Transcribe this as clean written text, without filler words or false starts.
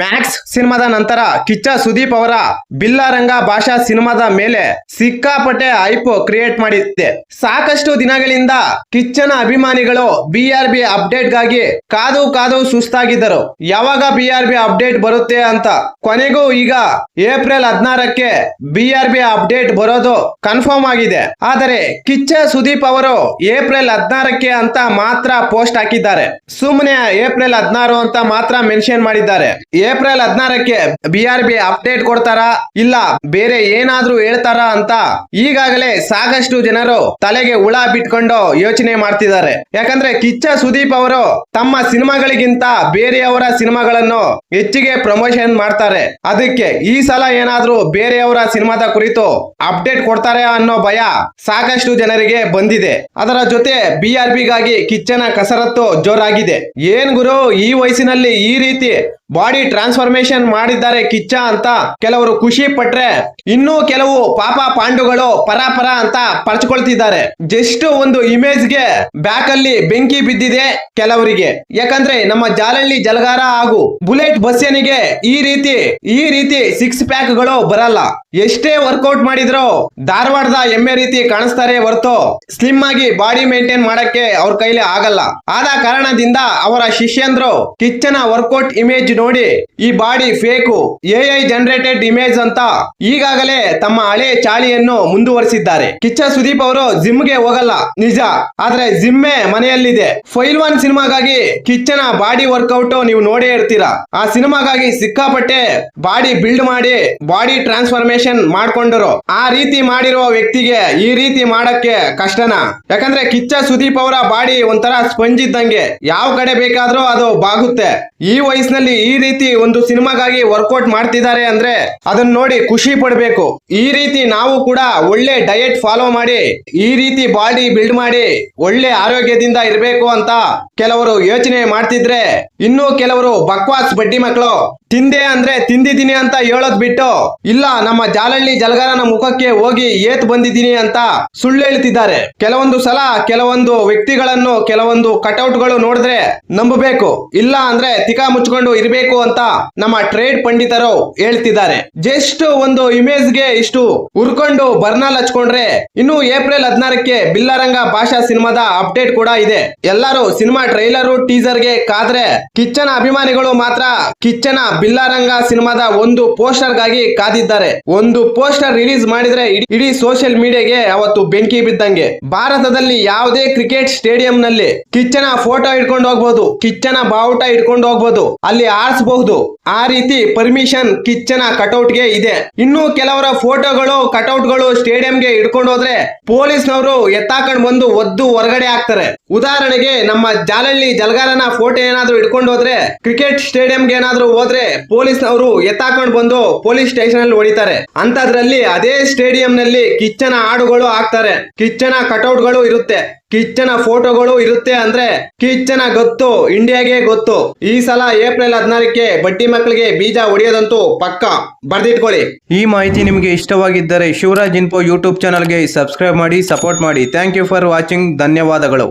Max ಸಿನಿಮಾದ ನಂತರ ಕಿಚ್ಚ ಸುದೀಪ್ ಅವರ ಬಿಲ್ಲಾರಂಗ ಭಾಷಾ ಸಿನಿಮಾದ ಮೇಲೆ ಸಿಕ್ಕಾಪಟ್ಟೆ ಹೈಪ್ ಕ್ರಿಯೇಟ್ ಮಾಡಿದೆ. ಸಾಕಷ್ಟು ದಿನಗಳಿಂದ ಕಿಚ್ಚನ ಅಭಿಮಾನಿಗಳು BRB ಅಪ್ಡೇಟ್ ಗಾಗಿ ಕಾದು ಸುಸ್ತಾಗಿದ್ದರು. ಯಾವಾಗ BRB ಅಪ್ಡೇಟ್ ಬರುತ್ತೆ ಅಂತ. ಕೊನೆಗೂ ಈಗ ಏಪ್ರಿಲ್ 16ಕ್ಕೆ BRB ಅಪ್ಡೇಟ್ ಬರೋದು ಕನ್ಫರ್ಮ್ ಆಗಿದೆ. ಆದರೆ ಕಿಚ್ಚ ಸುದೀಪ್ ಅವರು ಏಪ್ರಿಲ್ 16ಕ್ಕೆ ಅಂತ ಮಾತ್ರ ಪೋಸ್ಟ್ ಹಾಕಿದ್ದಾರೆ. ಸುಮ್ಮನೆ ಏಪ್ರಿಲ್ 16 ಅಂತ ಮಾತ್ರ ಮೆನ್ಷನ್ ಮಾಡಿದ್ದಾರೆ. ಏಪ್ರಿಲ್ 16ಕ್ಕೆ BRB ಅಪ್ಡೇಟ್ ಕೊಡ್ತಾರಾ ಇಲ್ಲ ಬೇರೆ ಏನಾದ್ರೂ ಹೇಳ್ತಾರಾ ಅಂತ ಈಗಾಗಲೇ ಸಾಕಷ್ಟು ಜನರು ತಲೆಗೆ ಹುಳ ಬಿಟ್ಕೊಂಡು ಯೋಚನೆ ಮಾಡ್ತಿದ್ದಾರೆ. ಯಾಕಂದ್ರೆ ಕಿಚ್ಚ ಸುದೀಪ್ ಅವರು ತಮ್ಮ ಸಿನಿಮಾಗಳಿಗಿಂತ ಬೇರೆಯವರ ಸಿನಿಮಾಗಳನ್ನು ಹೆಚ್ಚಿಗೆ ಪ್ರಮೋಷನ್ ಮಾಡ್ತಾರೆ. ಅದಕ್ಕೆ ಈ ಸಲ ಏನಾದ್ರೂ ಬೇರೆಯವರ ಸಿನಿಮಾದ ಕುರಿತು ಅಪ್ಡೇಟ್ ಕೊಡ್ತಾರೆ ಅನ್ನೋ ಭಯ ಸಾಕಷ್ಟು ಜನರಿಗೆ ಬಂದಿದೆ. ಅದರ ಜೊತೆ BRB ಗಾಗಿ ಕಿಚ್ಚನ ಕಸರತ್ತು ಜೋರಾಗಿದೆ. ಏನ್ ಗುರು ಈ ವಯಸ್ಸಿನಲ್ಲಿ ಈ ರೀತಿ ಬಾಡಿ ಟ್ರಾನ್ಸ್ಫಾರ್ಮೇಶನ್ ಮಾಡಿದ್ದಾರೆ ಕಿಚ್ಚ ಅಂತ ಕೆಲವರು ಖುಷಿ ಪಟ್ರೆ, ಇನ್ನೂ ಕೆಲವು ಪಾಪ ಪಾಂಡುಗಳು ಪರ ಅಂತ ಪರ್ಚ್ಕೊಳ್ತಿದ್ದಾರೆ. ಜಸ್ಟ್ ಒಂದು ಇಮೇಜ್ ಗೆ ಬ್ಯಾಕ್ ಅಲ್ಲಿ ಬೆಂಕಿ ಬಿದ್ದಿದೆ ಕೆಲವರಿಗೆ. ಯಾಕಂದ್ರೆ ನಮ್ಮ ಜಾಲಹಳ್ಳಿ ಜಲಗಾರ ಹಾಗೂ ಬುಲೆಟ್ ಬಸ್ಸನಿಗೆ ಈ ರೀತಿ 6 ಪ್ಯಾಕ್ ಗಳು ಬರಲ್ಲ. ಎಷ್ಟೇ ವರ್ಕೌಟ್ ಮಾಡಿದ್ರು ಧಾರವಾಡದ ಎಮ್ಮೆ ರೀತಿ ಕಾಣಿಸ್ತಾರೆ ಹೊರತು ಸ್ಲಿಮ್ ಆಗಿ ಬಾಡಿ ಮೇಂಟೈನ್ ಮಾಡಕ್ಕೆ ಅವ್ರ ಕೈಲಿ ಆಗಲ್ಲ. ಆದ ಕಾರಣದಿಂದ ಅವರ ಶಿಷ್ಯಂದ್ರು ಕಿಚ್ಚನ ವರ್ಕೌಟ್ ಇಮೇಜ್ ನೋಡಿ ಈ body fake AI generated image ಅಂತ ಈಗಾಗಲೇ ತಮ್ಮ ಹಳೆ ಚಾಳಿಯನ್ನು ಮುಂದುವರಿಸಿದ್ದಾರೆ. ಕಿಚ್ಚ ಸುದೀಪ್ ಅವರು ಜಿಮ್ ಗೆ ಹೋಗಲ್ಲ ನಿಜ, ಆದ್ರೆ ಜಿಮ್ಮೆ ಮನೆಯಲ್ಲಿದೆ. ಫೈಲ್ವಾನ್ ಸಿನಿಮಾಗಾಗಿ ಕಿಚ್ಚನ ಬಾಡಿ ವರ್ಕೌಟ್ ನೀವು ನೋಡೇ ಇರ್ತೀರಾ. ಆ ಸಿನಿಮಾಗಾಗಿ ಸಿಕ್ಕಾಪಟ್ಟೆ ಬಾಡಿ ಬಿಲ್ಡ್ ಮಾಡಿ ಬಾಡಿ ಟ್ರಾನ್ಸ್ಫಾರ್ಮೇಶನ್ ಮಾಡ್ಕೊಂಡರು. ಆ ರೀತಿ ಮಾಡಿರುವ ವ್ಯಕ್ತಿಗೆ ಈ ರೀತಿ ಮಾಡಕ್ಕೆ ಕಷ್ಟನಾ? ಯಾಕಂದ್ರೆ ಕಿಚ್ಚ ಸುದೀಪ್ ಅವರ ಬಾಡಿ ಒಂಥರ ಸ್ಪಂಜ್ ಇದ್ದಂಗೆ, ಯಾವ ಕಡೆ ಬೇಕಾದ್ರೂ ಅದು ಬಾಗುತ್ತೆ. ಈ ವಯಸ್ಸಿನಲ್ಲಿ ಈ ರೀತಿ ಒಂದು ಸಿನಿಮಾಗಾಗಿ ವರ್ಕೌಟ್ ಮಾಡ್ತಿದ್ದಾರೆ ಅಂದ್ರೆ ಅದನ್ನ ನೋಡಿ ಖುಷಿ ಪಡ್ಬೇಕು. ಈ ರೀತಿ ನಾವು ಕೂಡ ಒಳ್ಳೆ ಡಯಟ್ ಫಾಲೋ ಮಾಡಿ ಈ ರೀತಿ ಬಾಡಿ ಬಿಲ್ಡ್ ಮಾಡಿ ಒಳ್ಳೆ ಆರೋಗ್ಯದಿಂದ ಇರಬೇಕು ಅಂತ ಕೆಲವರು ಯೋಚನೆ ಮಾಡ್ತಿದ್ರೆ, ಇನ್ನು ಕೆಲವರು ಬಕ್ವಾಸ್ ಬಡ್ಡಿ ಮಕ್ಕಳು ತಿಂದೆ ಅಂದ್ರೆ ತಿಂದಿದ್ದೀನಿ ಅಂತ ಹೇಳೋದ್ ಬಿಟ್ಟು ಇಲ್ಲ ನಮ್ಮ ಜಾಲಹಳ್ಳಿ ಜಲಗಾರನ ಮುಖಕ್ಕೆ ಹೋಗಿ ಏತ್ ಬಂದಿದ್ದೀನಿ ಅಂತ ಸುಳ್ಳು ಹೇಳ್ತಿದ್ದಾರೆ. ಕೆಲವೊಂದು ಸಲ ಕೆಲವೊಂದು ವ್ಯಕ್ತಿಗಳನ್ನು ಕೆಲವೊಂದು ಕಟೌಟ್ ಗಳು ನೋಡಿದ್ರೆ ನಂಬಬೇಕು, ಇಲ್ಲ ಅಂದ್ರೆ ತಿಕಾ ಮುಚ್ಕೊಂಡು ಇರಬೇಕು ಅಂತ ನಮ್ಮ ಟ್ರೇಡ್ ಪಂಡಿತರು ಹೇಳ್ತಿದ್ದಾರೆ. ಜಸ್ಟ್ ಒಂದು ಇಮೇಜ್ ಗೆ ಇಷ್ಟು ಉರ್ಕೊಂಡು ಬರ್ನಾಲ್ ಹಚ್ಕೊಂಡ್ರೆ ಇನ್ನು ಏಪ್ರಿಲ್ 16ಕ್ಕೆ ಬಿಲ್ಲಾರಂಗ ಭಾಷಾ ಸಿನಿಮಾದ ಅಪ್ಡೇಟ್ ಕೂಡ ಇದೆ. ಎಲ್ಲರೂ ಸಿನಿಮಾ ಟ್ರೈಲರ್ ಟೀಸರ್ ಗೆ ಕಾದ್ರೆ ಕಿಚ್ಚನ ಅಭಿಮಾನಿಗಳು ಮಾತ್ರ ಕಿಚ್ಚನ ಬಿಲ್ಲಾರಂಗ ಸಿನಿಮಾದ ಒಂದು ಪೋಸ್ಟರ್ ಗಾಗಿ ಕಾದಿದ್ದಾರೆ. ಒಂದು ಪೋಸ್ಟರ್ ರಿಲೀಸ್ ಮಾಡಿದ್ರೆ ಇಡೀ ಸೋಷಿಯಲ್ ಮೀಡಿಯಾಗೆ ಅವತ್ತು ಬೆಂಕಿ ಬಿದ್ದಂಗೆ. ಭಾರತದಲ್ಲಿ ಯಾವುದೇ ಕ್ರಿಕೆಟ್ ಸ್ಟೇಡಿಯಂ ನಲ್ಲಿ ಕಿಚ್ಚನ ಫೋಟೋ ಇಟ್ಕೊಂಡು ಹೋಗ್ಬೋದು, ಕಿಚ್ಚನ ಬಾವುಟ ಇಟ್ಕೊಂಡು ಹೋಗ್ಬೋದು, ಅಲ್ಲಿ ಆರಿಸಬಹುದು. ಆ ರೀತಿ ಪರ್ಮಿಷನ್ ಕಿಚ್ಚನ ಕಟೌಟ್ ಗೆ ಇದೆ. ಇನ್ನು ಕೆಲವರ ಫೋಟೋಗಳು ಕಟೌಟ್ ಗಳು ಸ್ಟೇಡಿಯಂಗೆ ಇಟ್ಕೊಂಡು ಹೋದ್ರೆ ಪೊಲೀಸ್ನವರು ಎತ್ತಾಕೊಂಡು ಬಂದು ಒದ್ದು ಹೊರಗಡೆ ಹಾಕ್ತಾರೆ. ಉದಾಹರಣೆಗೆ ನಮ್ಮ ಜಾಲಹಳ್ಳಿ ಜಲಗಾರನ ಫೋಟೋ ಏನಾದ್ರು ಇಟ್ಕೊಂಡು ಹೋದ್ರೆ ಕ್ರಿಕೆಟ್ ಸ್ಟೇಡಿಯಂಗೆ ಏನಾದ್ರು ಹೋದ್ರೆ ಪೊಲೀಸ್ನವರು ಎತ್ತಾಕೊಂಡು ಬಂದು ಪೊಲೀಸ್ ಸ್ಟೇಷನ್ ಅಲ್ಲಿ ಹೊಡಿತಾರೆ. ಅಂತದ್ರಲ್ಲಿ ಅದೇ ಸ್ಟೇಡಿಯಂ ನಲ್ಲಿ ಕಿಚ್ಚನ ಹಾಡುಗಳು ಹಾಕ್ತಾರೆ, ಕಿಚ್ಚನ ಕಟೌಟ್ ಗಳು ಇರುತ್ತೆ, ಕಿಚ್ಚನ ಫೋಟೋಗಳು ಇರುತ್ತೆ. ಅಂದ್ರೆ ಕಿಚ್ಚನ ಗೊತ್ತು, ಇಂಡಿಯಾಗೆ ಗೊತ್ತು. ಈ ಸಲ ಏಪ್ರಿಲ್ 16ಕ್ಕೆ ಬಡ್ಡಿ ಮಕ್ಕಳಿಗೆ ಬೀಜ ಹೊಡೆಯೋದಂತೂ ಪಕ್ಕ, ಬರ್ದಿಟ್ಕೊಳ್ಳಿ. ಈ ಮಾಹಿತಿ ನಿಮಗೆ ಇಷ್ಟವಾಗಿದ್ದರೆ ಶಿವರಾಜ್ ಇನ್ಫೋ ಯೂಟ್ಯೂಬ್ ಚಾನಲ್ಗೆ ಸಬ್ಸ್ಕ್ರೈಬ್ ಮಾಡಿ, ಸಪೋರ್ಟ್ ಮಾಡಿ. Thank you for watching. ಧನ್ಯವಾದಗಳು.